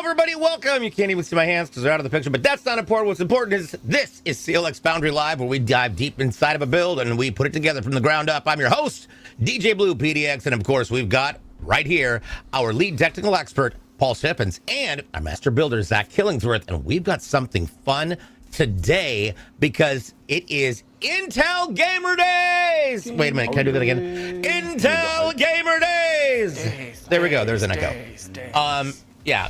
everybody, welcome. You can't even see my hands because they're out of the picture, but that's not important. What's important is this is CLX Foundry Live, where we dive deep inside of a build and we put it together from the ground up. I'm your host, DJ Blue PDX, and of course, we've got right here our lead technical expert, Paul Shippens, and our master builder, Zach Killingsworth, and we've got something fun today because it is Intel Gamer Days. Wait a minute, can I do that again? Intel Gamer Days. There we go. There's an echo. Yeah.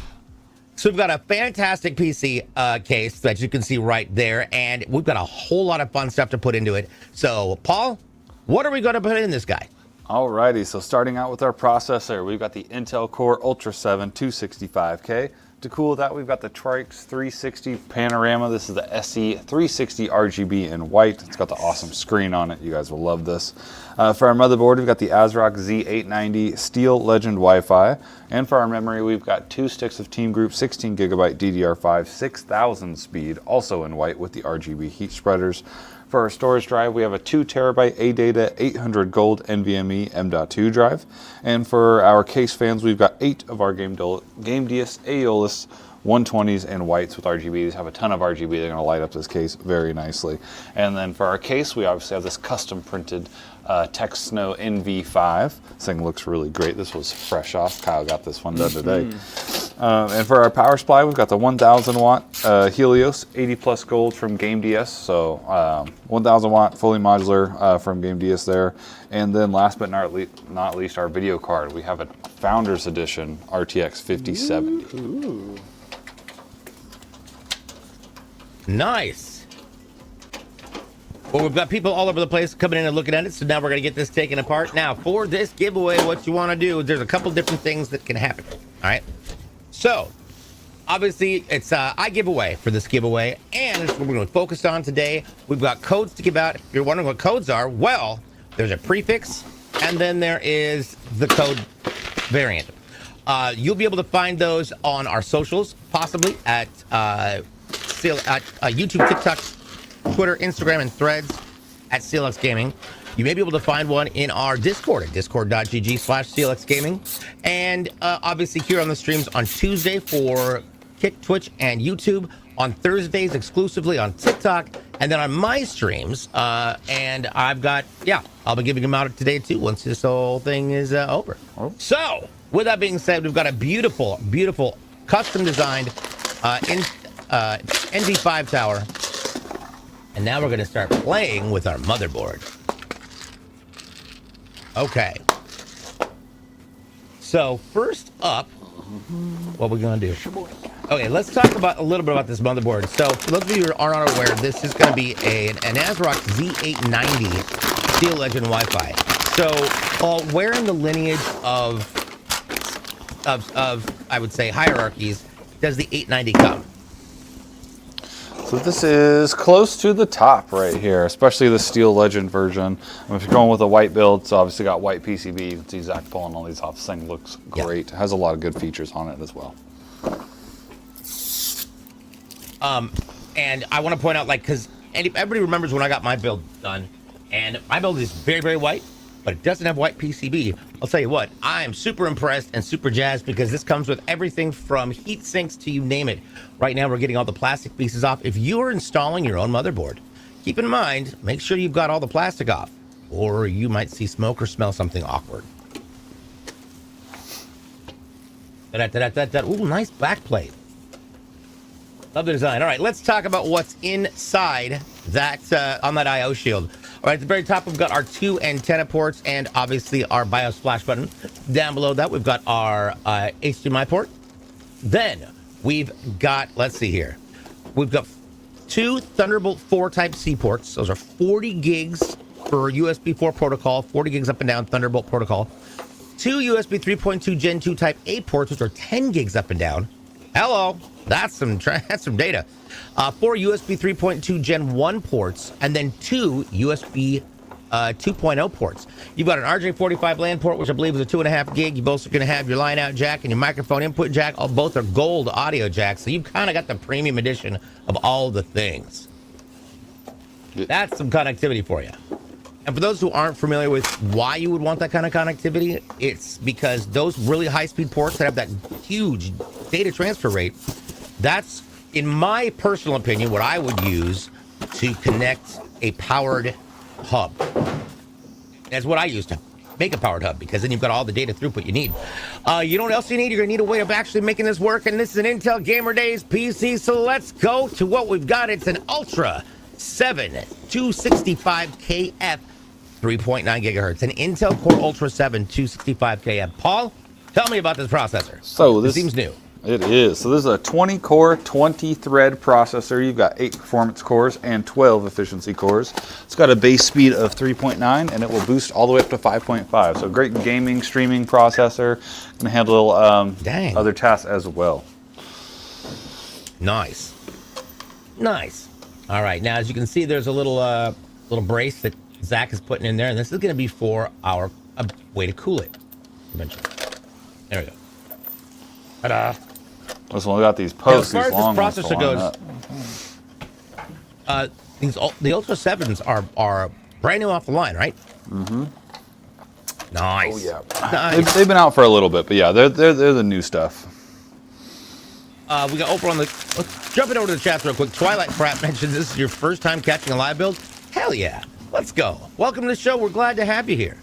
So we've got a fantastic PC case that you can see right there, and we've got a whole lot of fun stuff to put into it. So, Paul, what are we going to put in this guy? Alrighty, so starting out with our processor, we've got the Intel Core Ultra 7 265K. To cool that, we've got the Trix 360 Panorama. This is the SE 360 RGB in white. It's got the awesome screen on it. You guys will love this. For our motherboard, we've got the ASRock Z890 Steel Legend Wi-Fi. And for our memory, we've got 2 sticks of Team Group 16GB DDR5 6000 speed, also in white with the RGB heat spreaders. For our storage drive, we have a 2TB ADATA 800 Gold NVMe M.2 drive. And for our case fans, we've got 8 of our GameDius Aeolus 120s in whites with RGB. These have a ton of RGB. They're going to light up this case very nicely. And then for our case, we obviously have this custom printed Tex Snow NV5. This thing looks really great. This was fresh off. Kyle got this one done today. And for our power supply, we've got the 1000 watt Helios 80 plus gold from GameDius. So 1000 watt fully modular from GameDius there. And then last but not least, our video card. We have a Founders Edition RTX 5070. Ooh. Nice. Well, we've got people all over the place coming in and looking at it, so now we're going to get this taken apart. Now, for this giveaway, what you want to do, there's a couple different things that can happen, all right? So, obviously, it's iGiveaway for this giveaway, and it's what we're going to focus on today. We've got codes to give out. If you're wondering what codes are, well, there's a prefix, and then there is the code variant. You'll be able to find those on our socials, possibly at YouTube, TikTok, Twitter, Instagram, and Threads at CLX Gaming. You may be able to find one in our Discord at discord.gg/CLX Gaming. And obviously here on the streams on Tuesday for Kick, Twitch, and YouTube. On Thursdays exclusively on TikTok. And then on my streams. And I've got, I'll be giving them out today too once this whole thing is over. Oh. So, with that being said, we've got a beautiful, beautiful custom designed NV5 tower. And now we're going to start playing with our motherboard. Okay. So first up, what we're going to do. Okay, let's talk about a little bit about this motherboard. So for those of you who are not aware, this is going to be an ASRock Z890 Steel Legend Wi-Fi. So where in the lineage of I would say hierarchies does the 890 come? So this is close to the top right here, especially the Steel Legend version. If you're going with a white build, it's obviously got white PCB. You can see Zach pulling all these off. This thing looks great. It has a lot of good features on it as well. And I want to point out, like, because everybody remembers when I got my build done, and my build is very, very white, but it doesn't have white PCB. I'll tell you what, I am super impressed and super jazzed because this comes with everything from heat sinks to you name it. Right now, we're getting all the plastic pieces off. If you are installing your own motherboard, keep in mind, make sure you've got all the plastic off, or you might see smoke or smell something awkward. Ooh, nice backplate. Love the design. All right, let's talk about what's inside that on that I/O shield. All right, at the very top, we've got our 2 antenna ports and obviously our BIOS flash button. Down below that, we've got our HDMI port. Then we've got, let's see here, we've got 2 Thunderbolt 4 Type-C ports. Those are 40 gigs for USB 4 protocol, 40 gigs up and down Thunderbolt protocol. 2 USB 3.2 Gen 2 Type-A ports, which are 10 gigs up and down. Hello, that's some data. 4 USB 3.2 Gen 1 ports, and then 2 USB 2.0 ports. You've got an RJ45 LAN port, which I believe is a 2.5 gig. You're also going to have your line out jack and your microphone input jack. Both are gold audio jacks, so you've kind of got the premium edition of all the things. That's some connectivity for you. And for those who aren't familiar with why you would want that kind of connectivity, it's because those really high-speed ports that have that huge data transfer rate, that's, in my personal opinion, what I would use to connect a powered hub. That's what I use to make a powered hub, because then you've got all the data throughput you need. You know what else you need? You're going to need a way of actually making this work, and this is an Intel Gamer Days PC, so let's go to what we've got. It's an Ultra 7 265KF 3.9 gigahertz, an Intel Core Ultra 7 265KF. Paul, tell me about this processor. So this seems new. It is. So this is a 20 core, 20 thread processor. You've got 8 performance cores and 12 efficiency cores. It's got a base speed of 3.9 and it will boost all the way up to 5.5. So great gaming, streaming processor. Can handle other tasks as well. Nice. Nice. All right. Now, as you can see, there's a little brace that Zach is putting in there, and this is going to be for our way to cool it eventually. There we go. Ta-da. This one, we got these posts. Now, as far as this processor goes, the Ultra 7s are brand new off the line, right? Mm-hmm. Nice. Oh yeah. Nice. They've been out for a little bit, but yeah, they're the new stuff. We got Oprah on the. Let's jump it over to the chat real quick. Twilight Crap mentions this is your first time catching a live build. Hell yeah. Let's go. Welcome to the show. We're glad to have you here.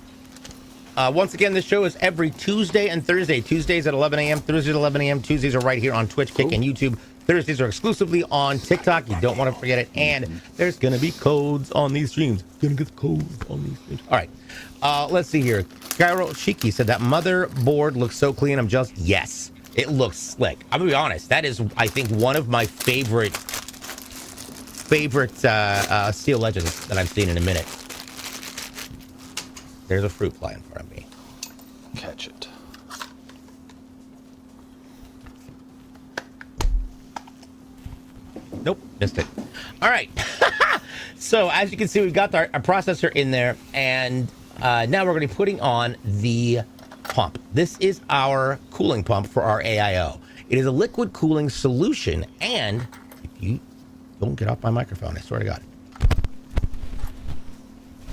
Once again, this show is every Tuesday and Thursday. Tuesdays at 11 a.m., Thursdays at 11 a.m. Tuesdays are right here on Twitch, Kick, and YouTube. Thursdays are exclusively on TikTok. You don't want to forget it. And there's going to be codes on these streams. Going to get the codes on these streams. All right. Let's see here. Cairo Shiki said that motherboard looks so clean. I'm just, yes, it looks slick. I'm going to be honest. That is, I think, one of my favorite Steel Legends that I've seen in a minute. There's a fruit fly in front of me. Catch it. Nope, missed it. All right. So as you can see, we've got our processor in there, and now we're going to be putting on the pump. This is our cooling pump for our AIO. It is a liquid cooling solution, and if you don't get off my microphone, I swear to God.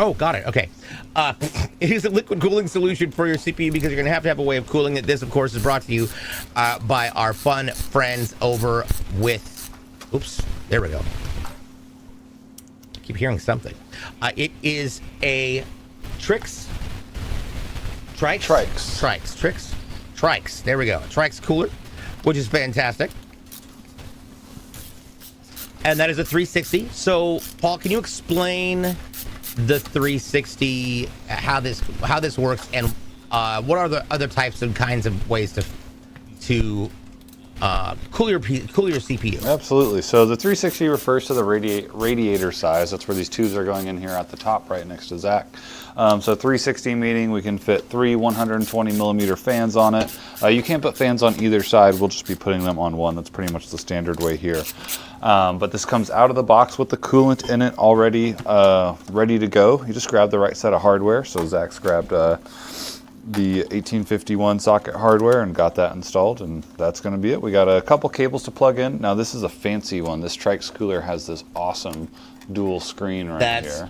Oh, got it. Okay. It is a liquid cooling solution for your CPU because you're going to have a way of cooling it. This, of course, is brought to you by our fun friends over with... Oops. There we go. I keep hearing something. It is a Trix. There we go. Trix cooler, which is fantastic. And that is a 360. So, Paul, can you explain the 360, how this works, and what are the other types and kinds of ways to cool your CPU? Absolutely. So the 360 refers to the radiator size. That's where these tubes are going in here at the top, right next to Zach. So 360 meaning we can fit 3 120 millimeter fans on it. You can't put fans on either side. We'll just be putting them on one. That's pretty much the standard way here. But this comes out of the box with the coolant in it already ready to go. You just grab the right set of hardware. So Zach's grabbed the 1851 socket hardware and got that installed, and that's going to be it. We got a couple cables to plug in. Now this is a fancy one. This Trix cooler has this awesome dual screen right here.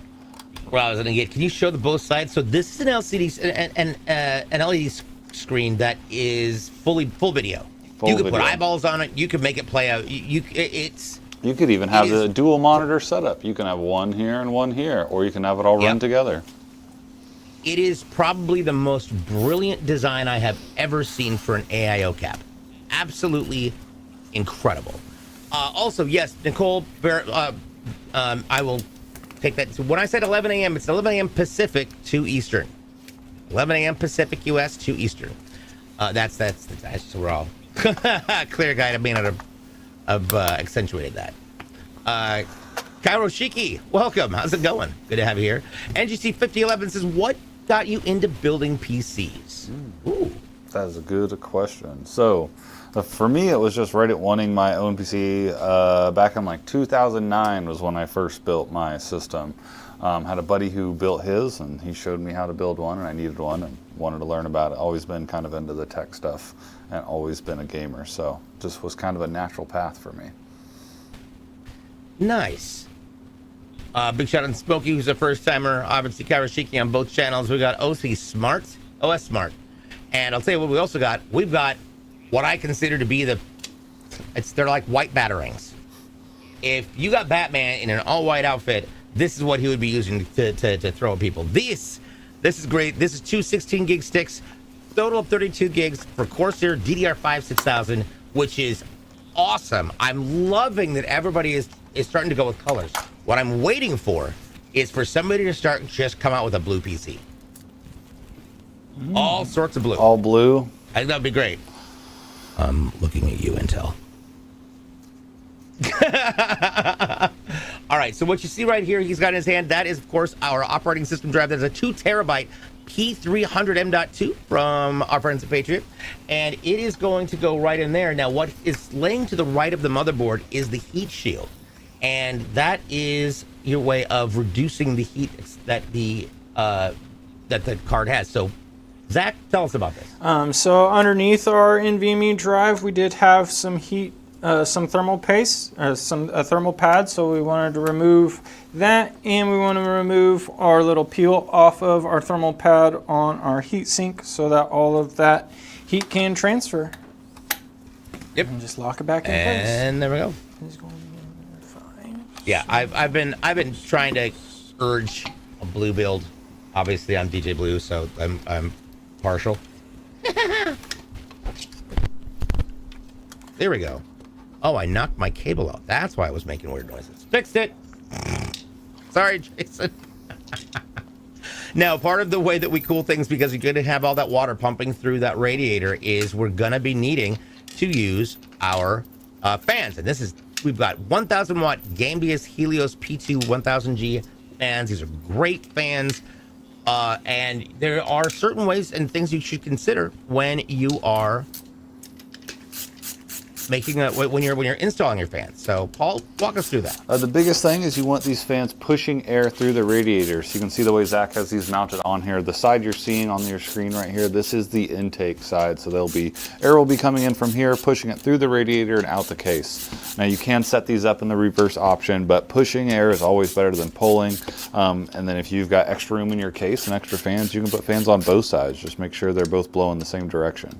Well, I was going to get. Can you show the both sides? So this is an LCD an LED screen that is full video. You could put eyeballs on it. You could make it play out. You could even have the dual monitor setup. You can have one here and one here, or you can have it all run together. It is probably the most brilliant design I have ever seen for an AIO cap. Absolutely incredible. Also, yes, Nicole, I will take that. So when I said 11 a.m., it's 11 a.m. Pacific to Eastern. 11 a.m. Pacific U.S. to Eastern. That's we're all clear guide. I may not have accentuated that. Cairo Shiki, welcome. How's it going? Good to have you here. NGC 5011 says, what got you into building PCs? Ooh. That is a good question. So, for me, it was just right at wanting my own PC. Back in like 2009 was when I first built my system. Had a buddy who built his, and he showed me how to build one, and I needed one and wanted to learn about it. Always been kind of into the tech stuff and always been a gamer, so just was kind of a natural path for me. Nice. Big shout out to Smokey, who's a first timer. Obviously, Karashiki on both channels. We got OS Smart, and I'll tell you what we also got. We've got what I consider to be the They're like white batarangs. If you got Batman in an all-white outfit, this is what he would be using to throw at people. This is great. This is two 16 gig sticks, total of 32 gigs for Corsair DDR5 6000, which is awesome. I'm loving that everybody is starting to go with colors. What I'm waiting for is for somebody to start just come out with a blue PC. All sorts of blue. All blue. I think that'd be great. I'm looking at you, Intel. All right, so what you see right here, he's got in his hand, that is, of course, our operating system drive. That's a 2 terabyte P300M.2 from our friends at Patriot. And it is going to go right in there. Now, what is laying to the right of the motherboard is the heat shield. And that is your way of reducing the heat that the card has. So, Zach, tell us about this. So underneath our NVMe drive, we did have some heat, some thermal paste, a thermal pad. So we wanted to remove that, and we want to remove our little peel off of our thermal pad on our heat sink, so that all of that heat can transfer. Yep. And just lock it back in place. And there we go. It's going in fine. Yeah, I've been trying to urge a blue build. Obviously, I'm DJ Blue, so I'm partial. There we go. Oh, I knocked my cable out. That's why I was making weird noises. Fixed it. Sorry, Jason. Now, part of the way that we cool things, because you're going to have all that water pumping through that radiator, is we're going to be needing to use our fans. And we've got 1,000 watt Gambius Helios P2 1000G fans. These are great fans. And there are certain ways and things you should consider when you are when you're installing your fans. So, Paul, walk us through that. The biggest thing is you want these fans pushing air through the radiator. So you can see the way Zach has these mounted on here. The side you're seeing on your screen right here, this is the intake side. So air will be coming in from here, pushing it through the radiator and out the case. Now you can set these up in the reverse option, but pushing air is always better than pulling. And then if you've got extra room in your case and extra fans, you can put fans on both sides. Just make sure they're both blowing the same direction.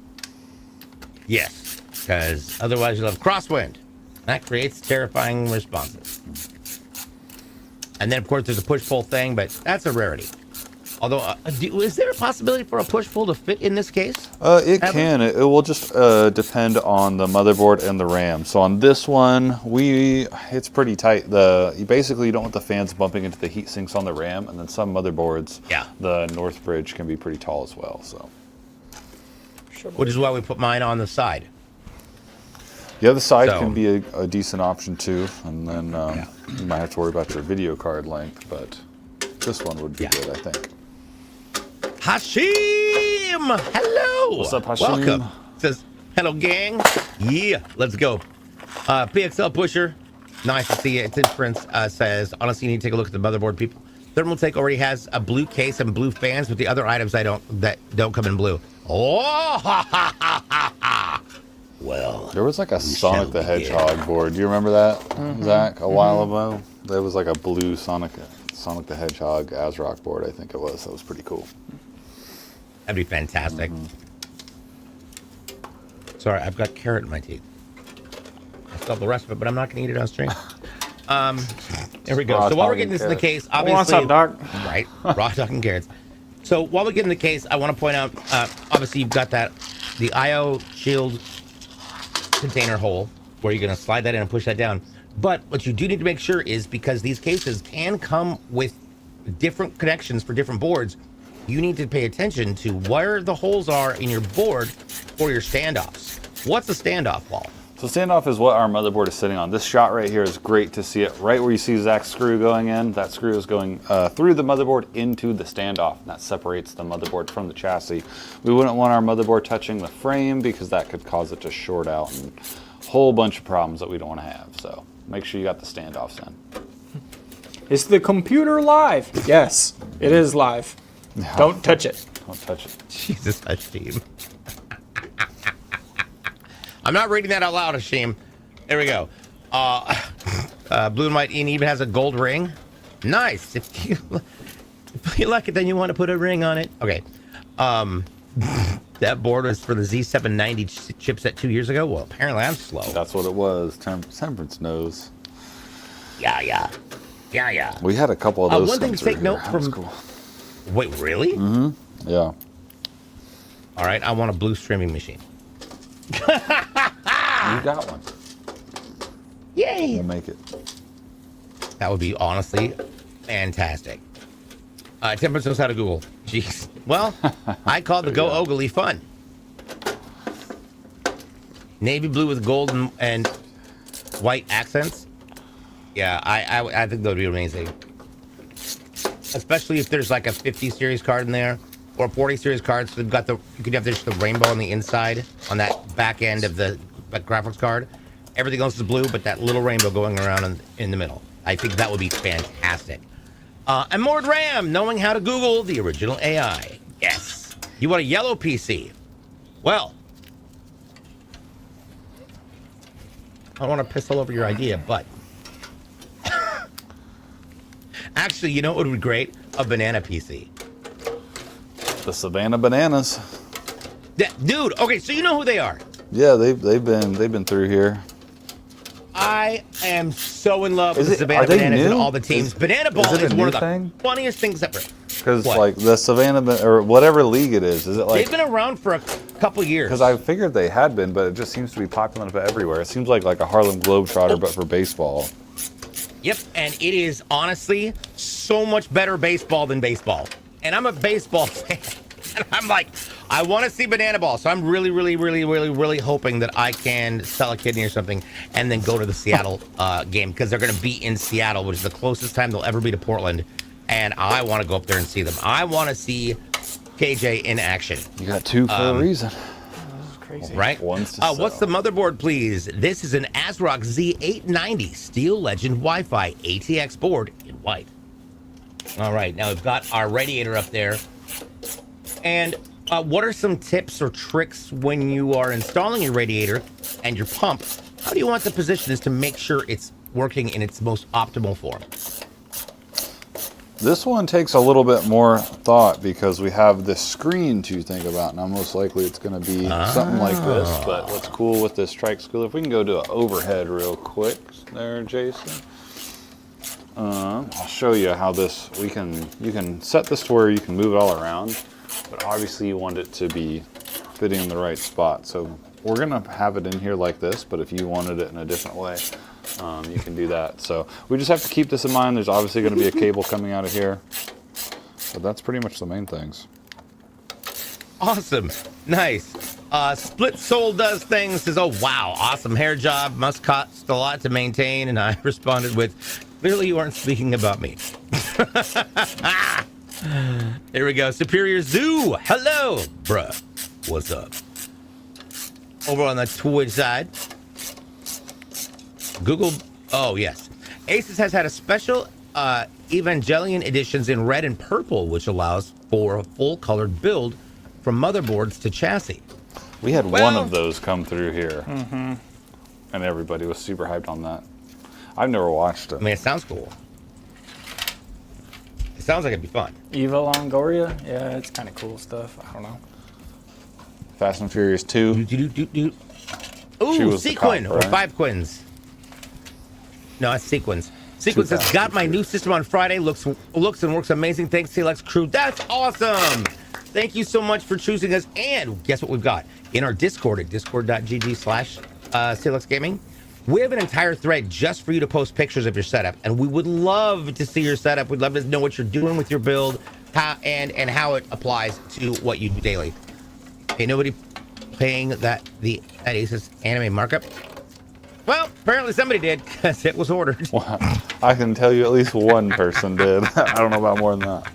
Yes. Because otherwise you'll have crosswind. That creates terrifying responses. And then, of course, there's a push-pull thing, but that's a rarity. Although, is there a possibility for a push-pull to fit in this case? It can. It will just depend on the motherboard and the RAM. So on this one, it's pretty tight. You basically don't want the fans bumping into the heat sinks on the RAM, and then some motherboards, the North Bridge can be pretty tall as well. So, which is why we put mine on the side. Yeah, the side can be a decent option too, and then you might have to worry about your video card length, but this one would be good, I think. Hashim! Hello! What's up, Hashim? Welcome. Says, hello, gang. Yeah, let's go. PXL Pusher, nice to see you. It's Prince says, honestly, you need to take a look at the motherboard, people. Thermaltake already has a blue case and blue fans, but the other items that don't come in blue. Oh, ha, ha, ha, ha, ha. Well, there was like a Sonic the Hedgehog board. Do you remember that, Zach? A while ago, there was like a blue Sonic the Hedgehog ASRock board. I think it was. That was pretty cool. That'd be fantastic. Sorry, I've got carrot in my teeth. I still have the rest of it, but I'm not going to eat it on stream. There we go. So while we're getting this in the case, obviously, what's up, Doc? Right, raw talking carrots. So while we get in the case, I want to point out, obviously, you've got the IO shield container hole where you're going to slide that in and push that down. But what you do need to make sure is, because these cases can come with different connections for different boards, you need to pay attention to where the holes are in your board for your standoffs. What's a standoff, Paul? So standoff is what our motherboard is sitting on. This shot right here is great to see it right where you see Zach's screw going in. That screw is going through the motherboard into the standoff, and that separates the motherboard from the chassis. We wouldn't want our motherboard touching the frame because that could cause it to short out and a whole bunch of problems that we don't want to have. So make sure you got the standoffs in. Is the computer live? Yes, it is live. Yeah. Don't touch it. Don't touch it. Jesus, Hashim. I'm not reading that out loud, Hashim. There we go. Blue and White Ian even has a gold ring. Nice. If you like it, then you want to put a ring on it. Okay. That board was for the Z790 chipset 2 years ago. Well, apparently I'm slow. That's what it was. Temperance knows. Yeah. We had a couple of those. One thing to take note from. Cool. Wait, really? Mm-hmm. Yeah. All right, I want a blue streaming machine. You got one. Yay! We'll make it. That would be honestly fantastic. Temperance knows how to Google. Jeez. Well, I called the Go Ogly fun. Navy blue with gold and white accents. Yeah, I think that would be amazing. Especially if there's like a 50 series card in there or a 40 series card. So they've got you could have just the rainbow on the inside on that back end of the graphics card. Everything else is blue, but that little rainbow going around in the middle. I think that would be fantastic. And more RAM, knowing how to Google the original AI. Yes. You want a yellow PC? Well, I don't want to piss all over your idea, but actually, you know what would be great? A banana PC. The Savannah Bananas. Yeah, dude, okay, so you know who they are. Yeah, they've been through here. I am so in love with the Are Savannah they Bananas and new? all the teams. Banana Ball is one of the funniest things ever. Because What? like the Savannah or whatever league it is it like? They've been around for a couple years. Because I figured they had been, but it just seems to be popular everywhere. It seems like a Harlem Globetrotter, but for baseball. Yep, and it is honestly so much better baseball than baseball. And I'm a baseball fan. And I'm like, I want to see Banana Ball. So I'm really hoping that I can sell a kidney or something and then go to the Seattle game because they're going to be in Seattle, which is the closest time they'll ever be to Portland. And I want to go up there and see them. I want to see KJ in action. You got two for a reason. This is crazy. Right? One's to What's the motherboard, please? This is an ASRock Z890 Steel Legend Wi-Fi ATX board in white. All right, now we've got our radiator up there. And what are some tips or tricks when you are installing your radiator and your pump? How do you want to position this to make sure it's working in its most optimal form? This one takes a little bit more thought because we have this screen to think about. Now, most likely it's going to be something like this. But what's cool with this Trike School, if we can go to an overhead real quick there, Jason. I'll show you how this, you can set this to where you can move it all around. But obviously you want it to be fitting in the right spot. So we're going to have it in here like this, but if you wanted it in a different way, you can do that. So we just have to keep this in mind. There's obviously going to be a cable coming out of here. But that's pretty much the main things. Awesome. Nice. Split Soul Does Things says, oh, wow, awesome hair job. Must cost a lot to maintain. And I responded with, clearly you aren't speaking about me. Here we go. Superior Zoo. Hello, bruh. What's up? Over on the Twitch side. Google. Oh, yes. Asus has had a special Evangelion editions in red and purple, which allows for a full-colored build from motherboards to chassis. We had one of those come through here. Mm-hmm. And everybody was super hyped on that. I've never watched it. I mean, it sounds cool. It sounds like it'd be fun. Eva Longoria? Yeah, it's kind of cool stuff. I don't know. Fast and Furious 2. Ooh, Sequin or 5 Quins. No, it's Sequins. Sequins has got my new system on Friday. Looks and works amazing. Thanks, CLX crew. That's awesome. Thank you so much for choosing us. And guess what we've got? In our Discord at discord.gg/CLX Gaming, we have an entire thread just for you to post pictures of your setup. And we would love to see your setup. We'd love to know what you're doing with your build and how it applies to what you do daily. Ain't nobody paying that Asus anime markup? Well, apparently somebody did because it was ordered. Wow. I can tell you at least one person did. I don't know about more than that.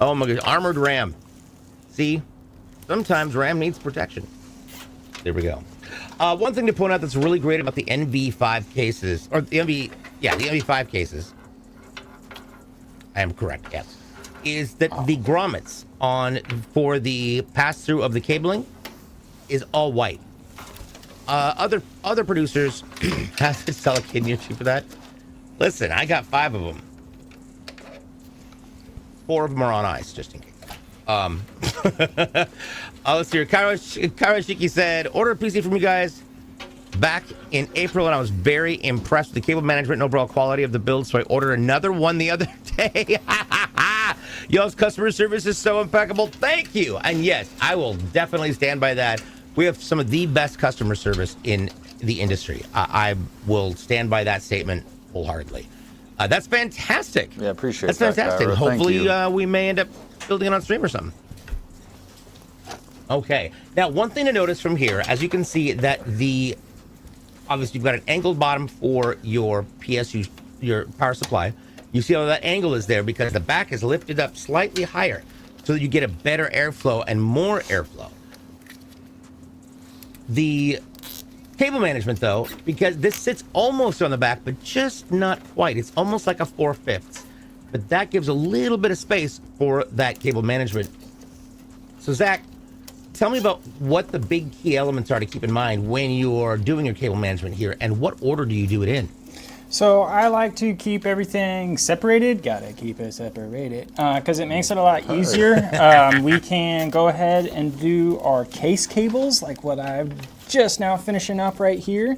Oh my gosh, armored RAM. See, sometimes RAM needs protection. There we go. One thing to point out that's really great about the NV5 cases, or the NV5 cases, I am correct, yes, is that the grommets for the pass-through of the cabling is all white. Other producers have to sell a kidney or two for that. Listen, I got 5 of them. 4 of them are on ice, just in case. Let's see here. Karashiki said, order a PC from you guys back in April, and I was very impressed with the cable management and overall quality of the build, so I ordered another one the other day. Y'all's customer service is so impeccable. Thank you. And yes, I will definitely stand by that. We have some of the best customer service in the industry. I will stand by that statement wholeheartedly. That's fantastic. Yeah, appreciate that. That's fantastic. Kyra. Hopefully we may end up building it on stream or something. Okay. Now, one thing to notice from here, as you can see, that obviously you've got an angled bottom for your PSU, your power supply. You see how that angle is there because the back is lifted up slightly higher so that you get a better airflow and more airflow. The cable management, though, because this sits almost on the back, but just not quite. It's almost like a 4/5, but that gives a little bit of space for that cable management. So, Zach, tell me about what the big key elements are to keep in mind when you're doing your cable management here, and what order do you do it in? So I like to keep everything separated. Gotta keep it separated because it makes it a lot easier. We can go ahead and do our case cables like what I'm just now finishing up right here.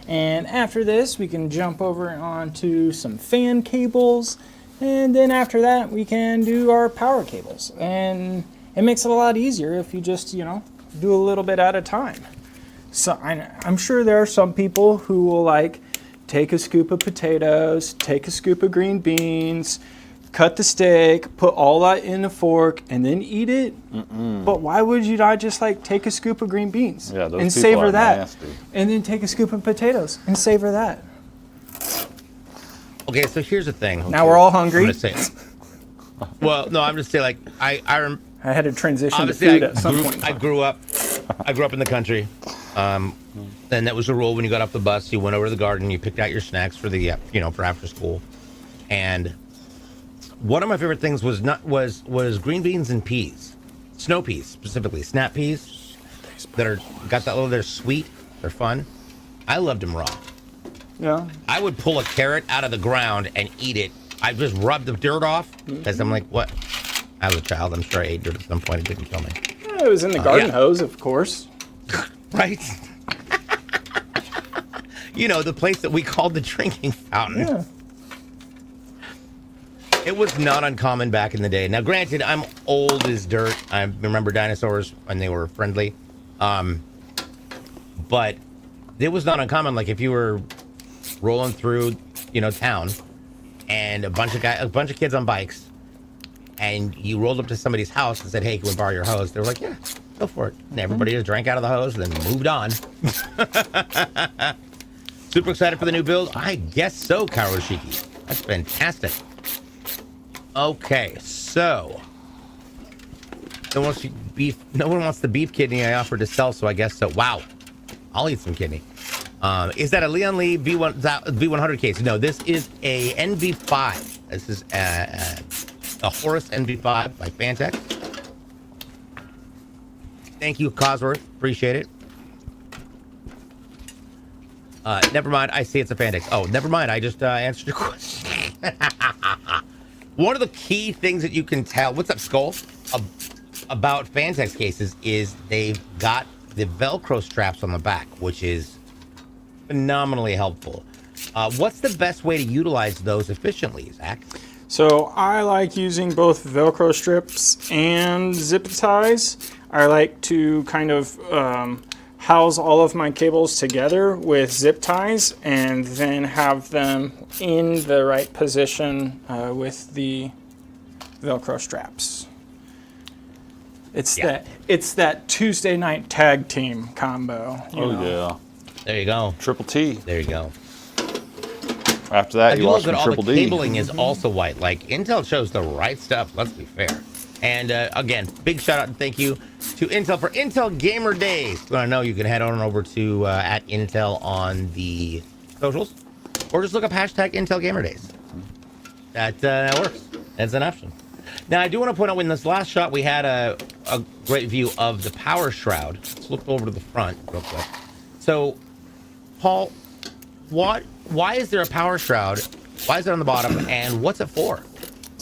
And after this, we can jump over onto some fan cables. And then after that, we can do our power cables. And it makes it a lot easier if you just, do a little bit at a time. So I'm sure there are some people who will take a scoop of potatoes, take a scoop of green beans, cut the steak, put all that in a fork, and then eat it. But why would you not just take a scoop of green beans and savor that, nasty. And then take a scoop of potatoes and savor that? Okay, so here's the thing. Okay. Now we're all hungry. I'm just saying. Well, no, I'm just saying I had to transition to food at some point. I grew up in the country. And that was the rule when you got off the bus. You went over to the garden, you picked out your snacks for the for after school. And one of my favorite things was green beans and peas. Snow peas specifically, snap peas that got that little, they're sweet, they're fun. I loved them raw. Yeah. I would pull a carrot out of the ground and eat it. I just rubbed the dirt off because I'm like, what? I was a child, I'm sure I ate dirt at some point, it didn't kill me. Yeah, it was in the garden hose, of course. Right? The place that we called the drinking fountain. Yeah. It was not uncommon back in the day. Now, granted, I'm old as dirt. I remember dinosaurs when they were friendly. But it was not uncommon. Like if you were rolling through, town and a bunch of kids on bikes, and you rolled up to somebody's house and said, hey, can we borrow your hose? They were like, yeah, go for it. And everybody just drank out of the hose and then moved on. Super excited for the new build? I guess so, Karoshiki. That's fantastic. Okay, so no one wants the beef kidney I offered to sell, so I guess so. Wow. I'll eat some kidney. Is that a Leon Lee V100 case? No, this is a NV5. This is a Horus NV5 by Fantech. Thank you, Cosworth. Appreciate it. Never mind. I see it's a Fantech. Oh, never mind. I just answered your question. One of the key things that you can tell, what's up, Skull, about Fantech cases is they've got the Velcro straps on the back, which is phenomenally helpful. What's the best way to utilize those efficiently, Zach? So I like using both Velcro strips and zip ties. I like to kind of house all of my cables together with zip ties and then have them in the right position with the Velcro straps. It's that Tuesday night tag team combo. Yeah. There you go. Triple T. There you go. After that, you watch some Triple D. All the cabling is also white. Like, Intel chose the right stuff, let's be fair. And again, big shout out and thank you to Intel for Intel Gamer Days. If you want to know, you can head on over to at Intel on the socials, or just look up hashtag Intel Gamer Days. That works. That's an option. Now, I do want to point out, in this last shot, we had a great view of the power shroud. Let's look over to the front real quick. So, Paul, why is there a power shroud? Why is it on the bottom, and what's it for?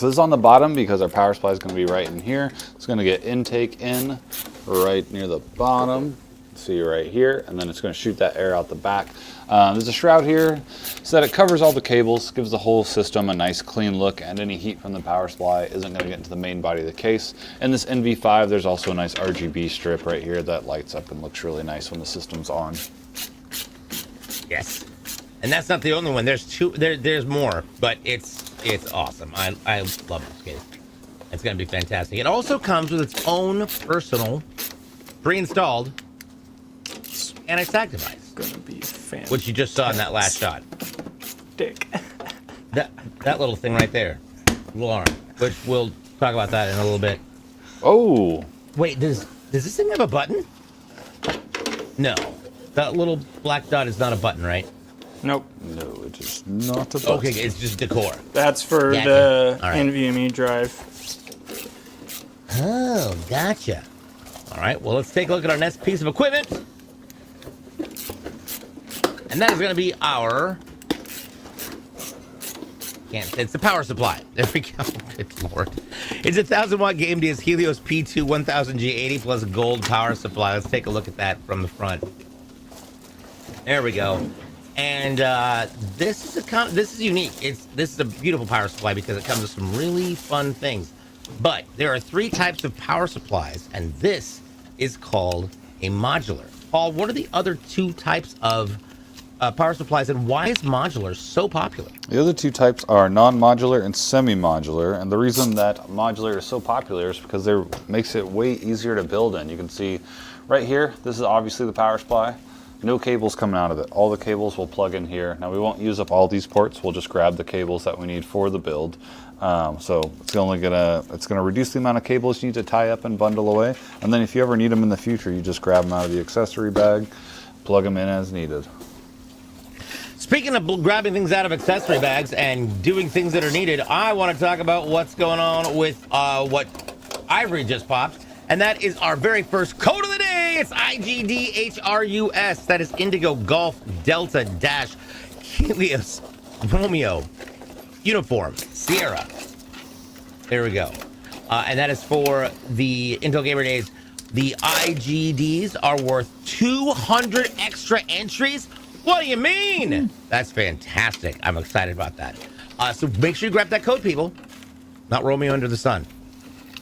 So this is on the bottom because our power supply is going to be right in here. It's going to get intake in right near the bottom. See right here, and then it's going to shoot that air out the back. There's a shroud here so that it covers all the cables, gives the whole system a nice clean look, and any heat from the power supply isn't going to get into the main body of the case. In this NV5, there's also a nice RGB strip right here that lights up and looks really nice when the system's on. Yes, and that's not the only one. There's two. There's more, but it's awesome. I love this case. It's going to be fantastic. It also comes with its own personal, pre-installed anti-sacrifice. Gonna be fantastic. Which you just saw in that last shot. Dick. That little thing right there, little arm. Which we'll talk about that in a little bit. Oh. Wait, does this thing have a button? No, that little black dot is not a button, right? Nope. No, it is not a button. Okay, it's just decor. That's for Gotcha. the All right. NVMe drive. Oh, gotcha. All right, well, let's take a look at our next piece of equipment. And that is going to be our... It's the power supply. There we go. Good Lord. It's a 1,000-watt Game DS Helios P2 1000G80 plus gold power supply. Let's take a look at that from the front. There we go. And this is unique. This is a beautiful power supply because it comes with some really fun things. But there are 3 types of power supplies, and this is called a modular. Paul, what are the other 2 types of power supplies, and why is modular so popular? The other 2 types are non-modular and semi-modular, and the reason that modular is so popular is because it makes it way easier to build in. You can see right here, this is obviously the power supply. No cables coming out of it. All the cables will plug in here. Now we won't use up all these ports. We'll just grab the cables that we need for the build. So it's gonna reduce the amount of cables you need to tie up and bundle away. And then if you ever need them in the future, you just grab them out of the accessory bag, plug them in as needed. Speaking of grabbing things out of accessory bags and doing things that are needed, I want to talk about what's going on with what Ivory just popped, and that is our very first code of the day. It's IGDHRUS. That is Indigo Golf Delta Dash Helios Romeo Uniform Sierra. There we go. And that is for the Intel Gamer Days. The IGDs are worth 200 extra entries. What do you mean? That's fantastic. I'm excited about that. So make sure you grab that code, people. Not Romeo Under the Sun.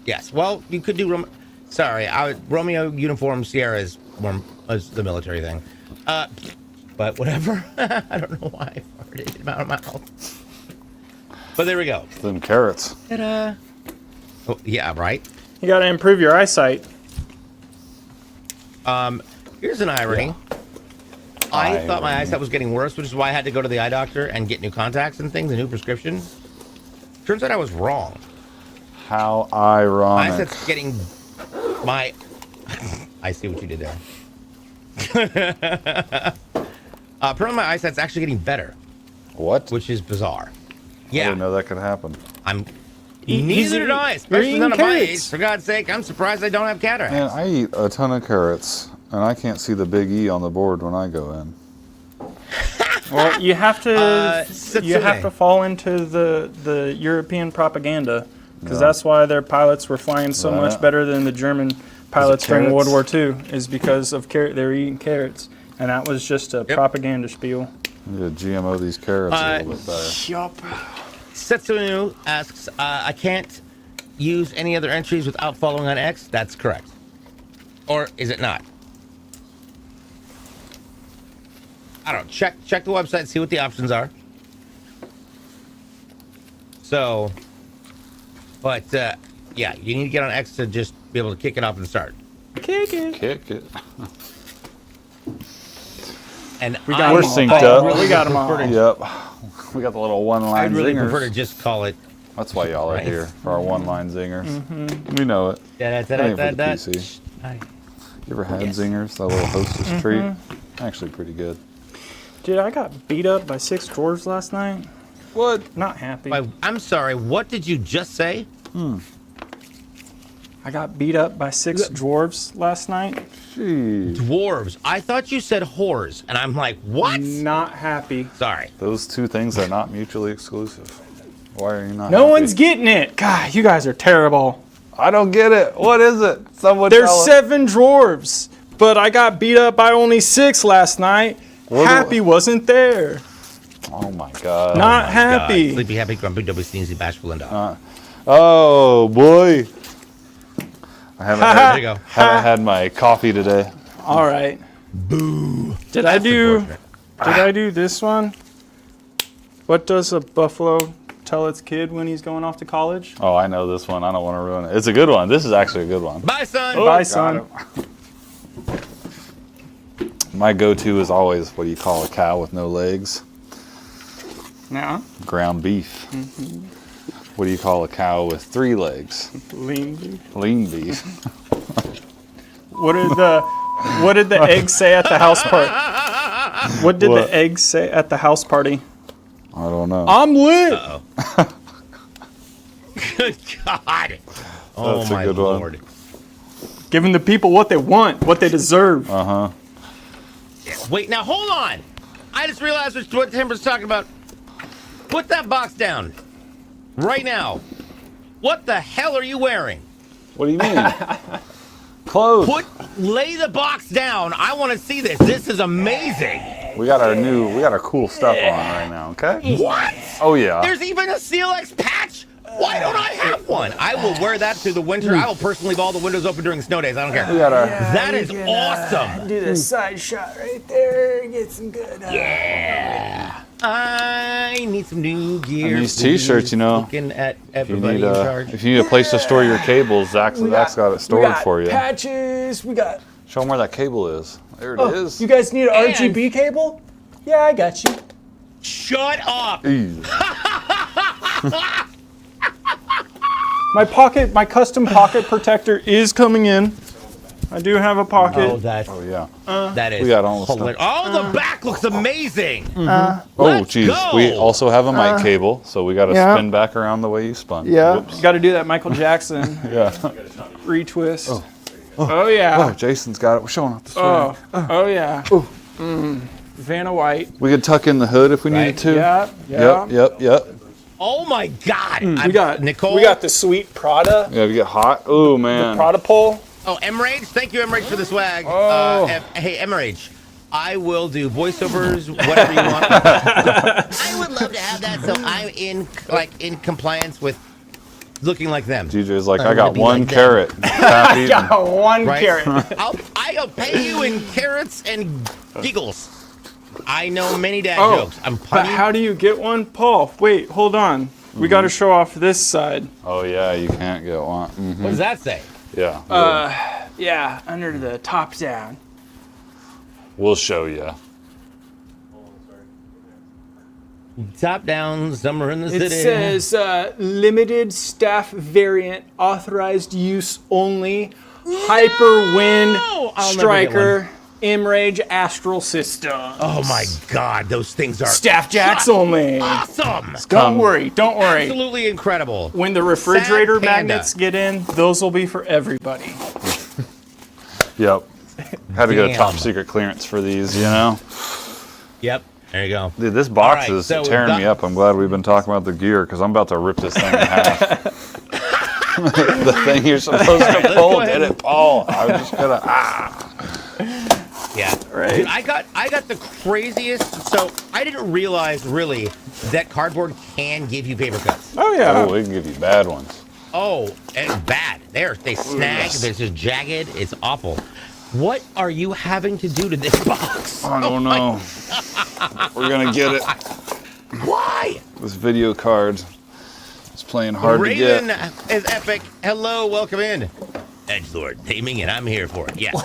Yes. Well, you could do Romeo Uniform Sierra is the military thing. But whatever. I don't know why I farted in my mouth. But there we go. Them carrots. Ta-da. Oh, yeah, right. You got to improve your eyesight. Here's an irony. Yeah. I thought my eyesight was getting worse, which is why I had to go to the eye doctor and get new contacts and things, a new prescription. Turns out I was wrong. How ironic. My eyesight's getting... I see what you did there. Apparently my eyesight's actually getting better. What? Which is bizarre. Yeah. I didn't know that could happen. Neither did I, especially none of my age. For God's sake, I'm surprised I don't have cataracts. Man, I eat a ton of carrots, and I can't see the big E on the board when I go in. Well, you have to fall into the European propaganda, because that's why their pilots were flying so much better than the German pilots during World War II, is because of they were eating carrots, and that was just a propaganda spiel. I need to GMO these carrots a little bit better. Yup. Setsunu asks, I can't use any other entries without following on X. That's correct. Or is it not? I don't know. Check the website, see what the options are. So, but yeah, you need to get on X to just be able to kick it off and start. Kick it. Kick it. And we're synced up. We got them all. Yep. We got the little one-line I'd really zingers. prefer to just call it. That's why y'all are here, for our one-line zingers. Mm-hmm. We know it. That For the PC. You ever had zingers? That little hostess treat? Actually pretty good. Dude, I got beat up by 6 dwarves last night. What? Not happy. I'm sorry, what did you just say? I got beat up by 6 dwarves last night. Jeez. Dwarves. I thought you said whores, and I'm like, what? Not happy. Sorry. Those two things are not mutually exclusive. Why are you not No happy? one's getting it. God, you guys are terrible. I don't get it. What is it? Someone There's tell us. 7 dwarves, but I got beat up by only 6 last night. Happy wasn't there. Oh my god. Not God. happy. Sleepy, happy, grumpy, double, sneezy, bashful, and dog. Oh boy. I haven't, There you go. haven't had my coffee today. All right. Boo. Did I do unfortunate. this one? What does a buffalo tell its kid when he's going off to college? Oh, I know this one. I don't want to ruin it. It's a good one. This is actually a good one. Bye, son. Bye, son. My go-to is always what do you call a cow with no legs? Now, Ground beef. What do you call a cow with 3 legs? lean beef. Lean beef. What did the eggs say at the house party? What did What? the eggs say at the house party? I don't know. I'm lit. Uh-oh. Good God. Oh, That's a my good one. Lord. Giving the people what they want, what they deserve. Wait, now hold on. I just realized what Timber's talking about. Put that box down. Right now. What the hell are you wearing? What do you mean? Clothes. Lay the box down. I want to see this. This is amazing. We got our cool stuff on right now, okay? What? Oh yeah. There's even a CLX patch? Why don't I have one? I will wear that through the winter. I will personally leave all the windows open during snow days. I don't care. We got our That is awesome. Do the side shot right there. Get some good. Yeah. I need some new gear. And these t-shirts, you know, Looking at if you everybody need in charge. if you need a place to store your cables, Zach's got it stored for you. Patches. We got. Show them where that cable is. There it is. You guys need an And- RGB cable? Yeah, I got you. Shut up. Easy. My custom pocket protector is coming in. I do have a pocket. Oh, that is We got all the hilarious. Oh, the back looks amazing. Oh, Let's geez. go. We also have a mic cable, so we got to yeah. spin back around the way you spun. Yeah, Whoops. got to do that Michael Jackson Yeah. retwist. Oh yeah. Oh, Jason's got it. We're showing off the swag. Oh yeah. Vanna White. We could tuck in the hood if we Right. needed to. Yeah. Yep. Oh my God. We got Nicole. We got the sweet Prada. Yeah, we get hot. Oh man. Prada pole. Oh, Emrage. Thank you, Emrage, for the swag. Oh. Hey, Emrage. I will do voiceovers, whatever you want. I would love to have that, so I'm in compliance with looking like them. DJ's like, I'm I got gonna be one like them. carrot. Half eaten. Got one Right? carrot. I'll pay you in carrots and giggles. I know many dad jokes. I'm But punny. how do you get one, Paul? Wait, hold on. We got to show off this side. Oh yeah, you can't get one. What does that say? Yeah. Yeah, under the top down. We'll show you. Top down, somewhere in the It city. says limited staff variant, authorized use only, Hyper Wind I'll never get Striker, Emrage Astral System. Oh my God, those things are Staff jacks only. awesome. Don't worry. Absolutely incredible. When the refrigerator Sad panda. magnets get in, those will be for everybody. Yep. Had to go to Damn. top secret clearance for these, you know? Yep, there you go. Dude, this box All right, is so we've tearing got- me up. I'm glad we've been talking about the gear because I'm about to rip this thing in half. The thing you're supposed to go pull, ahead. did it, Paul? I was just gonna. Yeah, Right. Dude, I got the craziest. So I didn't realize really that cardboard can give you paper cuts. Oh yeah. Oh, we can give you bad ones. Oh, and bad. They snag. They're just jagged. It's awful. What are you having to do to this box? I don't know. We're gonna get it. Why? This video card is playing hard Raven to get. is epic. Hello, welcome in. Edgelord taming, and I'm here for it. Yeah. What?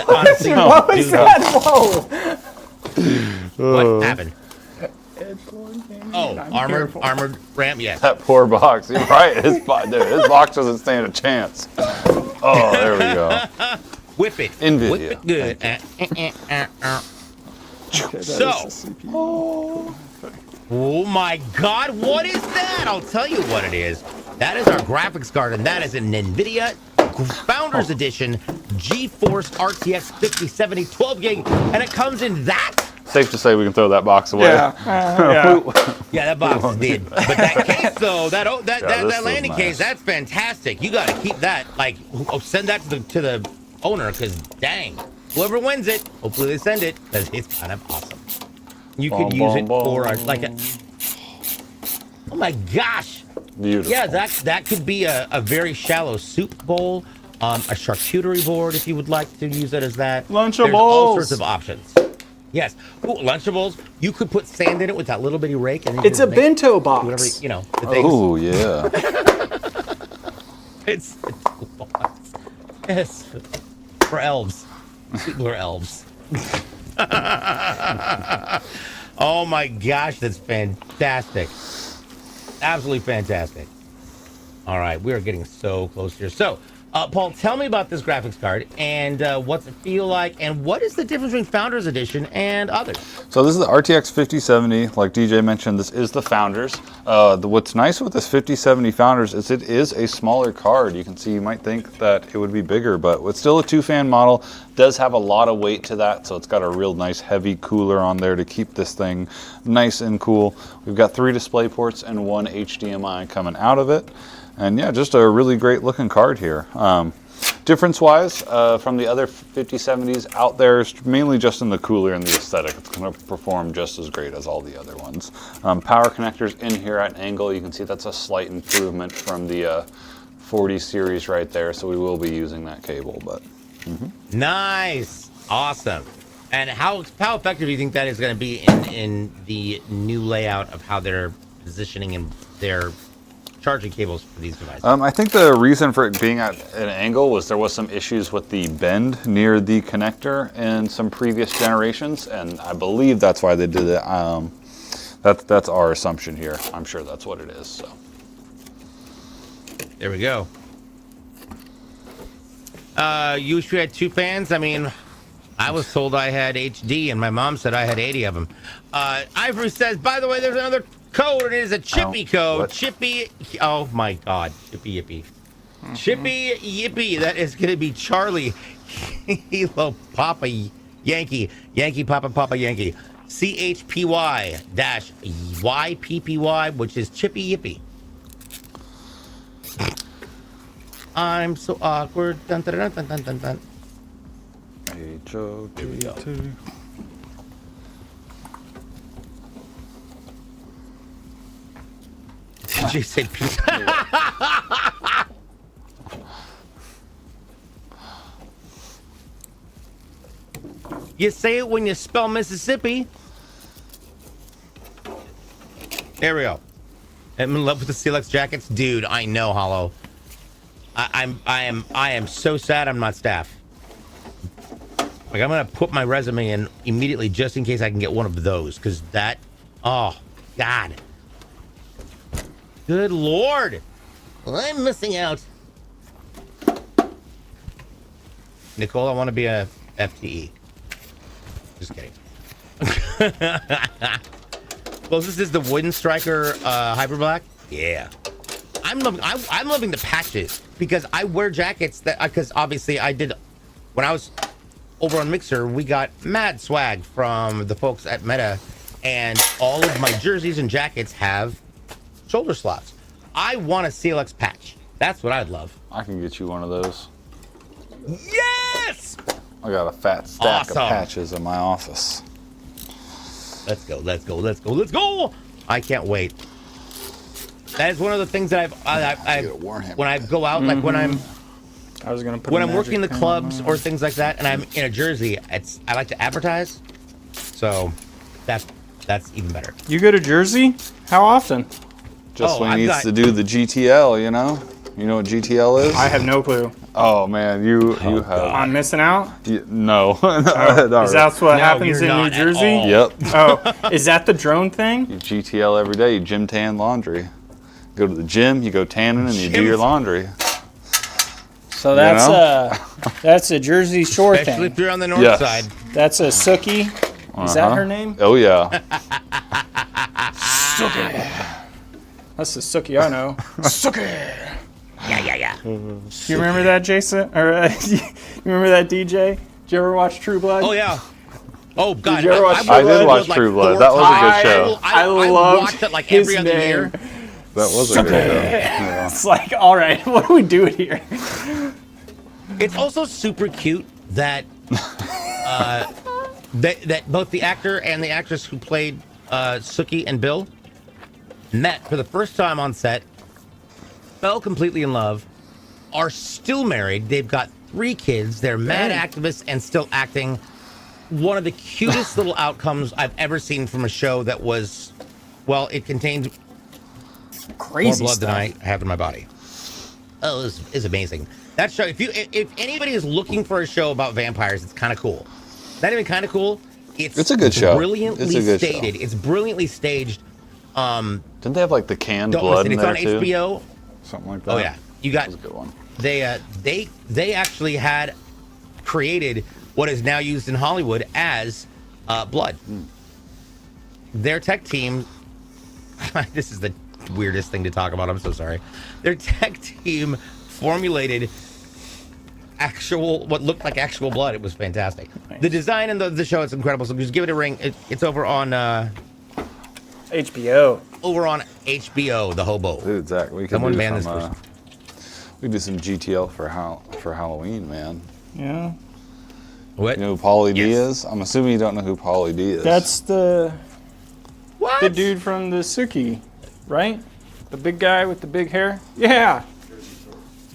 Honestly, What was dude, that? Whoa. What happened? Oh, armored ramp. Yeah. That poor box. You're right. His box doesn't stand a chance. Oh, there we go. Whip it. NVIDIA. Whip it good. So, oh my God, what is that? I'll tell you what it is. That is our graphics card, and that is an NVIDIA Founders Edition GeForce RTX 5070 12 gig, and it comes in that safe to say we can throw that box away. Yeah. Yeah, that box is dead. But that case, though, that this landing is case, nice. that's fantastic. You got to keep that. Like, send that to the owner, because dang, whoever wins it, hopefully they send it, because it's kind of awesome. You could use it for like a. Oh my gosh! Beautiful. Yeah, that could be a very shallow soup bowl, a charcuterie board if you would like to use it as that. Lunchables. There's all sorts of options. Yes. Ooh, Lunchables. You could put sand in it with that little bitty rake, and It's a bento box. whatever the things. Oh yeah. It's yes, for elves. People are elves. Oh my gosh, that's fantastic. Absolutely fantastic. All right, we are getting so close here. So, Paul, tell me about this graphics card and what's it feel like, and what is the difference between Founders Edition and others? So this is the RTX 5070. Like DJ mentioned, this is the Founders. What's nice with this 5070 Founders is it is a smaller card. You can see, you might think that it would be bigger, but it's still a 2-fan model. Does have a lot of weight to that, so it's got a real nice heavy cooler on there to keep this thing nice and cool. We've got 3 display ports and 1 HDMI coming out of it. And yeah, just a really great looking card here. Difference-wise, from the other 5070s out there, is mainly just in the cooler and the aesthetic. It's going to perform just as great as all the other ones. Power connectors in here at an angle. You can see that's a slight improvement from the 40 series right there, so we will be using that cable. But Nice, awesome. And how effective do you think that is going to be in the new layout of how they're positioning in their charging cables for these devices? I think the reason for it being at an angle was there was some issues with the bend near the connector in some previous generations, and I believe that's why they did it. That's our assumption here. I'm sure that's what it is. So There we go. You wish we had 2 fans? I mean, I was told I had HD, and my mom said I had 80 of them. Ivory says, by the way, there's another code, and it is a Chippy code. What? Chippy. Oh my God. Chippy Yippee. Chippy Yippee. That is going to be Charlie. Kilo Papa Yankee. Yankee Papa Papa Yankee. CHPY-YPPY, which is Chippy Yippee. I'm so awkward. Dun, dun, dun, dun, dun, dun, dun. HOT2. Did you say pizza? You say it when you spell Mississippi. There we go. I'm in love with the CLX jackets, dude. I know, Hollow. I am so sad I'm not staff. Like, I'm gonna put my resume in immediately just in case I can get one of those, because that, oh God, good Lord, I'm missing out. Nicole, I want to be a FTE. Just kidding. Well, this is the Wooden Striker Hyper Black. Yeah. I'm loving the patches, because I wear jackets that, because obviously I did, when I was over on Mixer, we got mad swag from the folks at Meta, and all of my jerseys and jackets have shoulder slots. I want a CLX patch. That's what I'd love. I can get you one of those. Yes! I got a fat stack Awesome. of patches in my office. Let's go, let's go, let's go, let's go! I can't wait. That is one of the things that I've when I go out, like when I'm working the clubs or things like that, and I'm in a jersey, I like to advertise. So that's even better. You go to Jersey? How often? Just when he needs to do the GTL, you know? You know what GTL is? I have no clue. Oh man, you have. I'm missing out? No. Is that what happens you're in New not at Jersey? all. Yep. Oh, is that the drone thing? You GTL every day. You gym tan laundry. Go to the gym, you go tanning, and you do your laundry. So that's a Jersey Shore Especially thing. if you're on the north Yes. side. That's a Sookie. Is that her name? Oh yeah. That's the Sookie I know. Sookie. Yeah. You remember that, Jason? Or you remember that DJ? Did you ever watch True Blood? Oh yeah. Oh God, you ever watch I did watch like True Blood. 4 That was a good times. show. I I loved watched it like his every other name. year. That was a good show. Yeah. It's like, all right, what do we do here? It's also super cute that that both the actor and the actress who played Sookie and Bill met for the first time on set, fell completely in love, are still married. They've got 3 kids. They're mad activists and still acting. One of the cutest little outcomes I've ever seen from a show that was, well, it contained Crazy more blood stuff. than I have in my body. Oh, it's amazing. That show, if anybody is looking for a show about vampires, it's kind of cool. Not even kind of cool. It's a good show. Brilliantly It's a good stated. show. It's brilliantly staged. Didn't they have like the canned Don't blood listen. in It's there on too? HBO. Something like that. Oh yeah, you got. That was a good one. They actually had created what is now used in Hollywood as blood. Their tech team. This is the weirdest thing to talk about. I'm so sorry. Their tech team formulated what looked like actual blood. It was fantastic. Nice. The design and the show is incredible. So just give it a ring. It's over on HBO. HBO. The Hobo. Dude, Zach, we could Someone do ban this some. person. We could do some GTL for Halloween, man. Yeah. What? You know who Pauly D Yes. is? I'm assuming you don't know who Pauly D is. That's the What? dude from the Sookie, right? The big guy with the big hair? Yeah.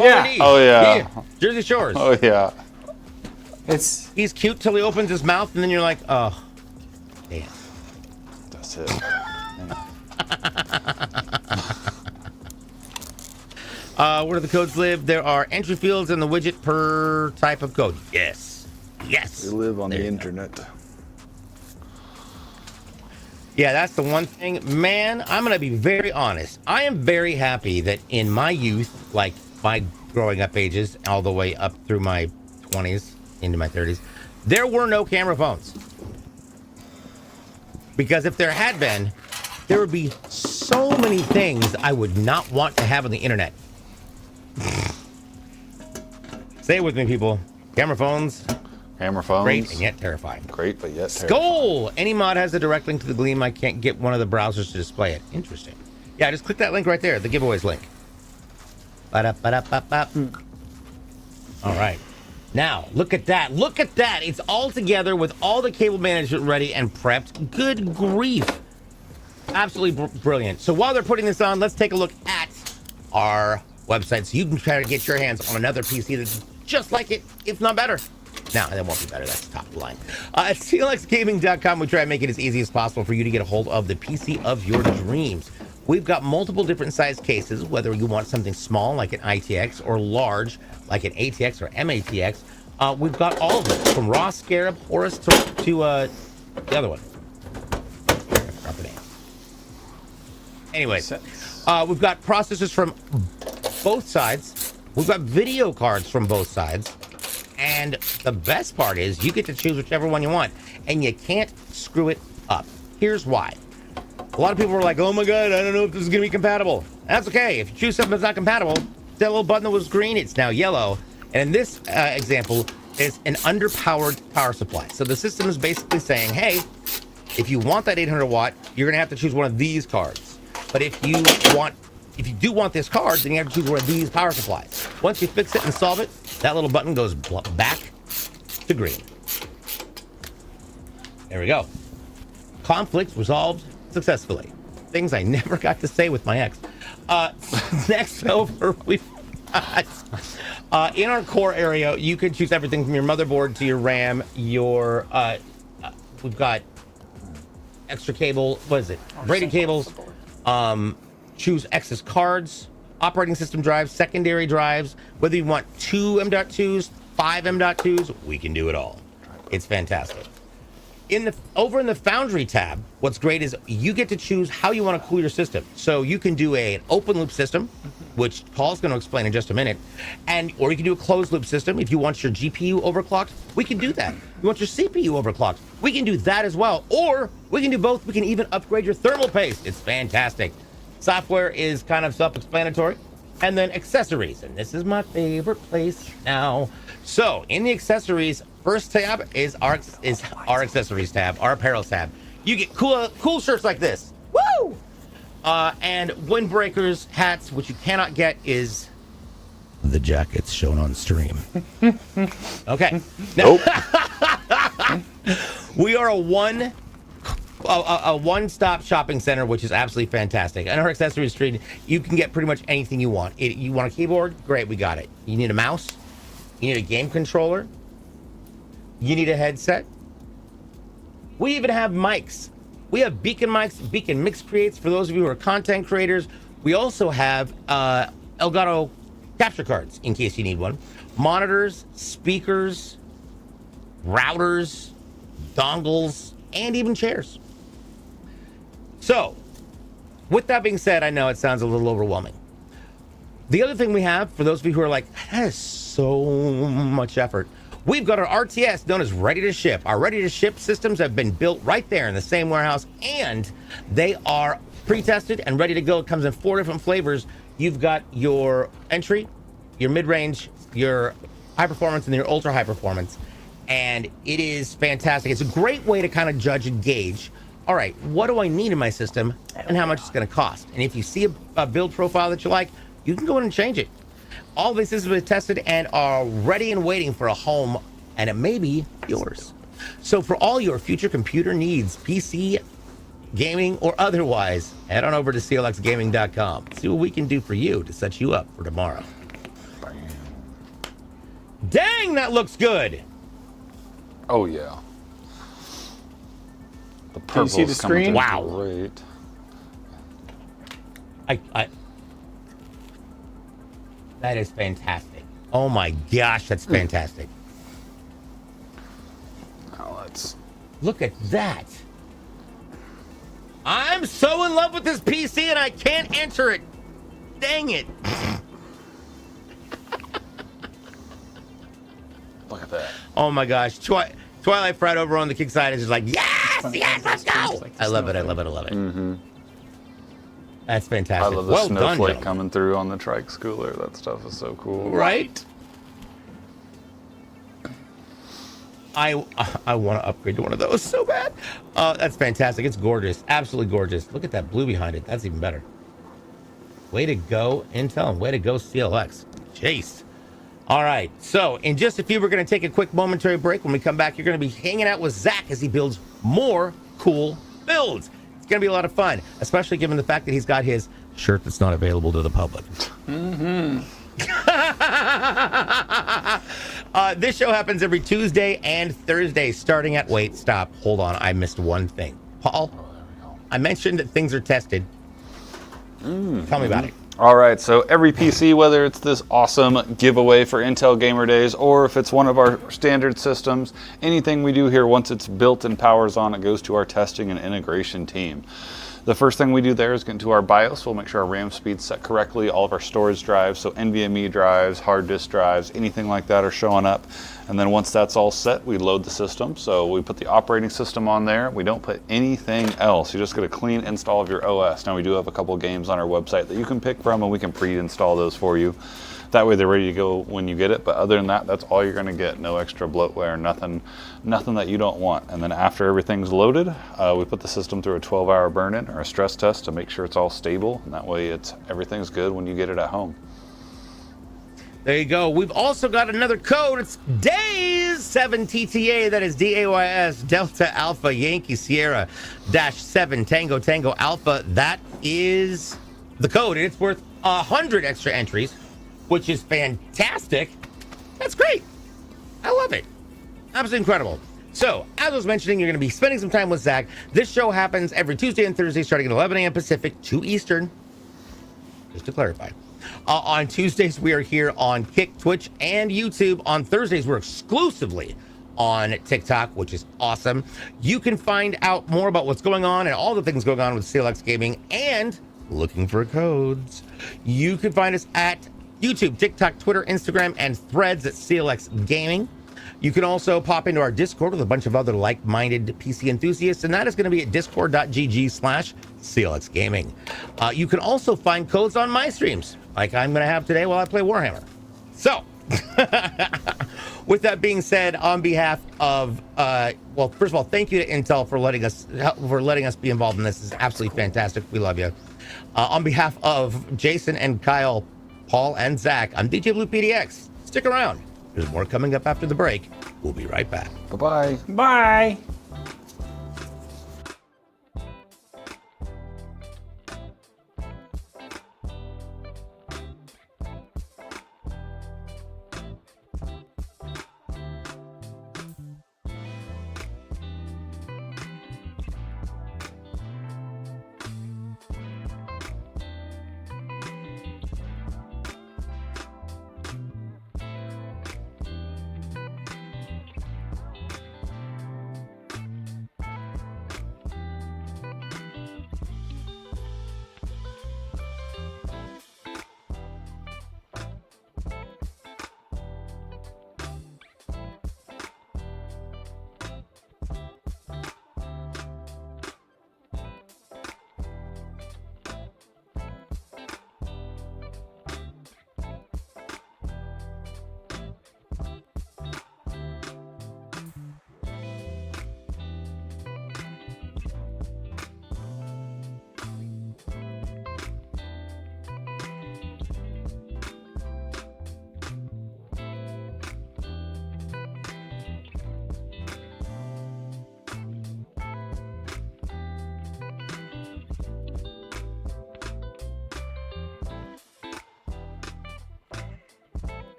Yeah. Pauly D. Oh, yeah. Jersey Shores. Oh yeah. It's He's cute till he opens his mouth, and then you're like, oh, damn. That's it. Where do the codes live? There are entry fields in the widget per type of code. Yes. Yes. We live on There the you go. internet. Yeah, that's the one thing. Man, I'm going to be very honest. I am very happy that in my youth, like my growing up ages, all the way up through my 20s into my 30s, there were no camera phones. Because if there had been, there would be so many things I would not want to have on the internet. Say it with me, people. Camera phones, Hammer phones. great and yet terrifying. Great, but yet terrifying. Skull! Any mod has a direct link to the Gleam. I can't get one of the browsers to display it. Interesting. Yeah, just click that link right there, the giveaways link. Ba-da-ba-da-ba-ba. All right. Now, look at that. Look at that. It's all together with all the cable management ready and prepped. Good grief. Absolutely brilliant. So while they're putting this on, let's take a look at our website so you can try to get your hands on another PC that's just like it, if not better. No, that won't be better. That's top of the line. At CLXGaming.com, we try to make it as easy as possible for you to get a hold of the PC of your dreams. We've got multiple different size cases, whether you want something small like an ITX or large like an ATX or MATX. We've got all of them, from Raw, Scarab, Horus to the other one. I forgot the name. Anyway, we've got processors from both sides. We've got video cards from both sides. And the best part is you get to choose whichever one you want. And you can't screw it up. Here's why. A lot of people were like, oh my God, I don't know if this is going to be compatible. That's okay. If you choose something that's not compatible, that little button that was green, it's now yellow. And in this example, it's an underpowered power supply. So the system is basically saying, hey, if you want that 800 watt, you're going to have to choose one of these cards. But if you do want this card, then you have to choose one of these power supplies. Once you fix it and solve it, that little button goes back to green. There we go. Conflict resolved successfully. Things I never got to say with my ex. Next over, we've got, in our core area, you can choose everything from your motherboard to your RAM, your, we've got extra cable, what is it? Braided cables. Choose excess cards, operating system drives, secondary drives, whether you want 2 M.2s, 5 M.2s, we can do it all. It's fantastic. Over in the Foundry tab, what's great is you get to choose how you want to cool your system. So you can do an open loop system, which Paul's going to explain in just a minute, or you can do a closed loop system. If you want your GPU overclocked, we can do that. You want your CPU overclocked, we can do that as well. Or we can do both. We can even upgrade your thermal paste. It's fantastic. Software is kind of self-explanatory. And then accessories, and this is my favorite place now. So in the accessories, First tab is our accessories tab, our apparel tab. You get cool shirts like this. Woo! And windbreakers, hats. What you cannot get is the jackets shown on stream. Okay. Nope. We are a one-stop shopping center, which is absolutely fantastic. On our accessories street, you can get pretty much anything you want. You want a keyboard? Great, we got it. You need a mouse? You need a game controller? You need a headset? We even have mics. We have Beacon mics, Beacon mix creates for those of you who are content creators. We also have Elgato capture cards in case you need one. Monitors, speakers, routers, dongles, and even chairs. So, with that being said, I know it sounds a little overwhelming. The other thing we have, for those of you who are like, that is so much effort, we've got our RTS known as Ready to Ship. Our Ready to Ship systems have been built right there in the same warehouse, and they are pre-tested and ready to go. It comes in 4 different flavors. You've got your entry, your mid-range, your high performance, and your ultra high performance. And it is fantastic. It's a great way to kind of judge and gauge, all right, what do I need in my system and how much it's going to cost? And if you see a build profile that you like, you can go in and change it. All these systems have been tested and are ready and waiting for a home, and it may be yours. So for all your future computer needs, PC, gaming, or otherwise, head on over to clxgaming.com. See what we can do for you to set you up for tomorrow. Dang, that looks good. Oh yeah. The Can you see the screen? Wow. Great. That is fantastic. Oh my gosh, that's fantastic. Now let's Look at that. I'm so in love with this PC and I can't enter it. Dang it. look at that. Oh my gosh. Twilight Fried over on the kick side is just like, yes, let's go. I love it. Mm-hmm. That's I fantastic. love the Well done, snowflake gentlemen. coming through on the trike schooler. That stuff is so cool. Right? I want to upgrade to one of those so bad. That's fantastic. It's gorgeous. Absolutely gorgeous. Look at that blue behind it. That's even better. Way to go, Intel. Way to go, CLX. Chase. All right. So in just a few, we're going to take a quick momentary break. When we come back, you're going to be hanging out with Zach as he builds more cool builds. It's going to be a lot of fun, especially given the fact that he's got his shirt that's not available to the public. This show happens every Tuesday and Thursday, starting at, wait, stop, hold on, I missed one thing. Paul, I mentioned that things are tested. Tell me about it. All right, so every PC, whether it's this awesome giveaway for Intel Gamer Days or if it's one of our standard systems, anything we do here, once it's built and powers on, it goes to our testing and integration team. The first thing we do there is get into our BIOS. We'll make sure our RAM speed's set correctly, all of our storage drives, so NVMe drives, hard disk drives, anything like that are showing up. And then once that's all set, we load the system. So we put the operating system on there. We don't put anything else. You just get a clean install of your OS. Now we do have a couple games on our website that you can pick from, and we can pre-install those for you. That way they're ready to go when you get it. But other than that, that's all you're gonna get. No extra bloatware, nothing that you don't want. And then after everything's loaded, we put the system through a 12-hour burn-in or a stress test to make sure it's all stable. And that way everything's good when you get it at home. There you go. We've also got another code. It's DAYS7TTA. That is DAYS Delta Alpha Yankee Sierra -7 Tango Tango Alpha. That is the code, and it's worth 100 extra entries, which is fantastic. That's great. I love it. Absolutely incredible. So, as I was mentioning, you're going to be spending some time with Zach. This show happens every Tuesday and Thursday, starting at 11 a.m. Pacific, 2 Eastern. Just to clarify. On Tuesdays, we are here on Kick, Twitch, and YouTube. On Thursdays, we're exclusively on TikTok, which is awesome. You can find out more about what's going on and all the things going on with CLX Gaming and looking for codes. You can find us at YouTube, TikTok, Twitter, Instagram, and Threads at CLX Gaming. You can also pop into our Discord with a bunch of other like-minded PC enthusiasts, and that is going to be at discord.gg/CLX Gaming. You can also find codes on my streams, like I'm going to have today while I play Warhammer. So, With that being said, on behalf of, well, first of all, thank you to Intel for letting us be involved in this. This is absolutely fantastic. We love you. On behalf of Jason and Kyle, Paul and Zach, I'm DJ Blue PDX. Stick around. There's more coming up after the break. We'll be right back. Bye-bye. Bye.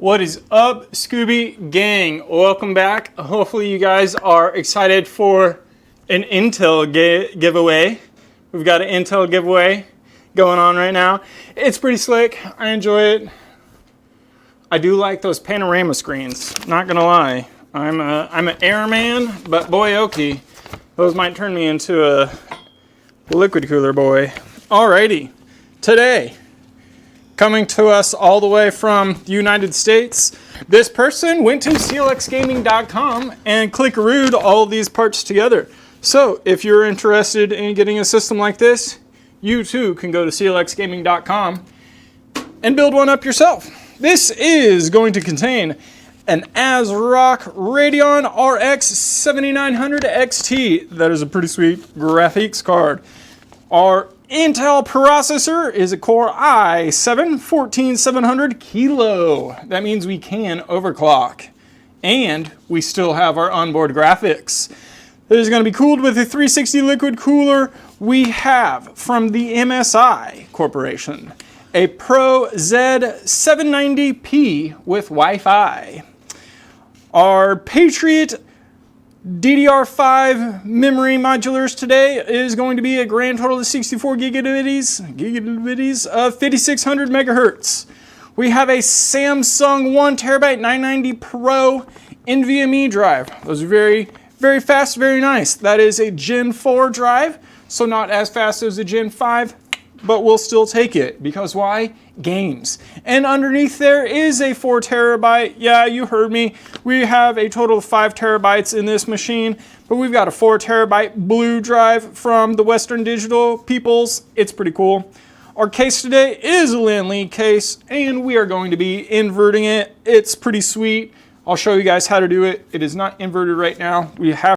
What is up, Scooby Gang? Welcome back. Hopefully you guys are excited for an Intel giveaway. We've got an Intel giveaway going on right now. It's pretty slick. I enjoy it. I do like those panorama screens, not gonna lie. I'm an airman, but boy, okay, those might turn me into a liquid cooler boy. Alrighty, today, coming to us all the way from the United States, this person went to clxgaming.com and click-a-rooed all these parts together. So if you're interested in getting a system like this, you too can go to clxgaming.com and build one up yourself. This is going to contain an ASRock Radeon RX 7900 XT. That is a pretty sweet graphics card. Our Intel processor is a Core i7-14700 Kilo. That means we can overclock. And we still have our onboard graphics. It is going to be cooled with a 360 liquid cooler. We have from the MSI Corporation a Pro Z790P with Wi-Fi. Our Patriot DDR5 memory modulars today is going to be a grand total of 64 gigabits of 5600 megahertz. We have a Samsung 1TB 990 Pro NVMe drive. Those are very, very fast, very nice. That is a Gen 4 drive, so not as fast as a Gen 5, but we'll still take it. Because why? Games. And underneath there is a 4 terabyte. Yeah, you heard me. We have a total of 5 terabytes in this machine, but we've got a 4 terabyte blue drive from the Western Digital peoples. It's pretty cool. Our case today is a LAN lead case, and we are going to be inverting it. It's pretty sweet. I'll show you guys how to do it. It is not inverted right now. We have